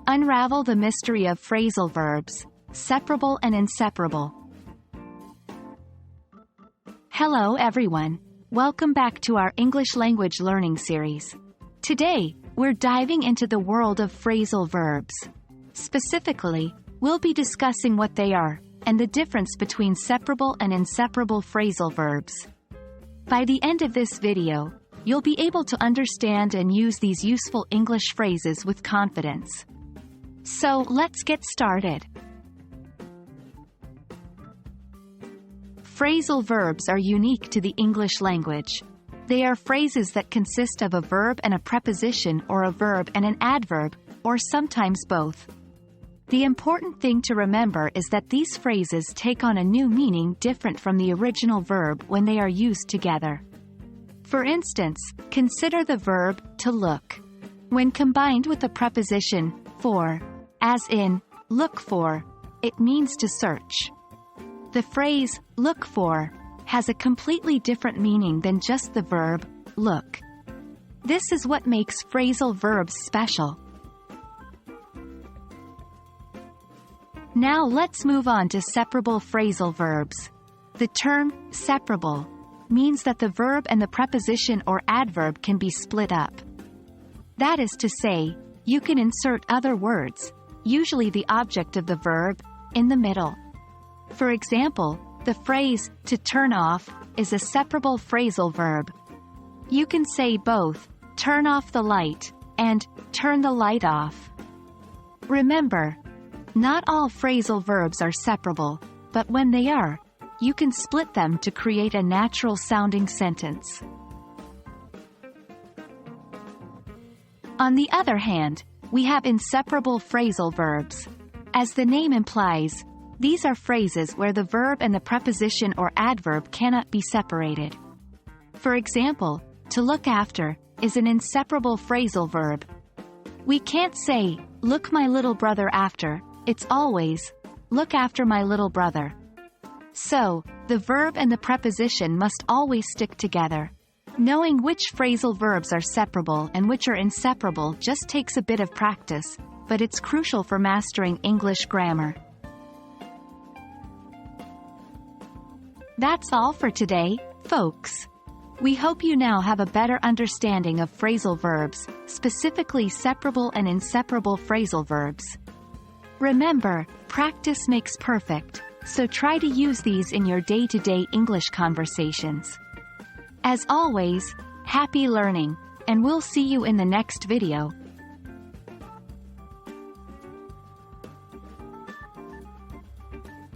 Unravel the mystery of phrasal verbs, separable and inseparable. Hello everyone. Welcome back to our English language learning series. Today, we're diving into the world of phrasal verbs. Specifically, we'll be discussing what they are, and the difference between separable and inseparable phrasal verbs. By the end of this video, you'll be able to understand and use these useful English phrases with confidence. So, let's get started. Phrasal verbs are unique to the English language. They are phrases that consist of a verb and a preposition, or a verb and an adverb, or sometimes both. The important thing to remember is that these phrases take on a new meaning different from the original verb when they are used together. For instance, consider the verb to look. When combined with the preposition for, as in, look for, it means to search. The phrase, look for, has a completely different meaning than just the verb, look. This is what makes phrasal verbs special. Now let's move on to separable phrasal verbs. The term, separable, means that the verb and the preposition or adverb can be split up. That is to say, you can insert other words, usually the object of the verb, in the middle. For example, the phrase, to turn off, is a separable phrasal verb. You can say both, turn off the light, and turn the light off. Remember, not all phrasal verbs are separable, but when they are, you can split them to create a natural-sounding sentence. On the other hand, we have inseparable phrasal verbs. As the name implies, these are phrases where the verb and the preposition or adverb cannot be separated. For example, to look after is an inseparable phrasal verb. We can't say, look my little brother after, it's always, look after my little brother. So, the verb and the preposition must always stick together. Knowing which phrasal verbs are separable and which are inseparable just takes a bit of practice, but it's crucial for mastering English grammar. That's all for today, folks. We hope you now have a better understanding of phrasal verbs, specifically separable and inseparable phrasal verbs. Remember, practice makes perfect, so try to use these in your day-to-day English conversations. As always, happy learning, and we'll see you in the next video.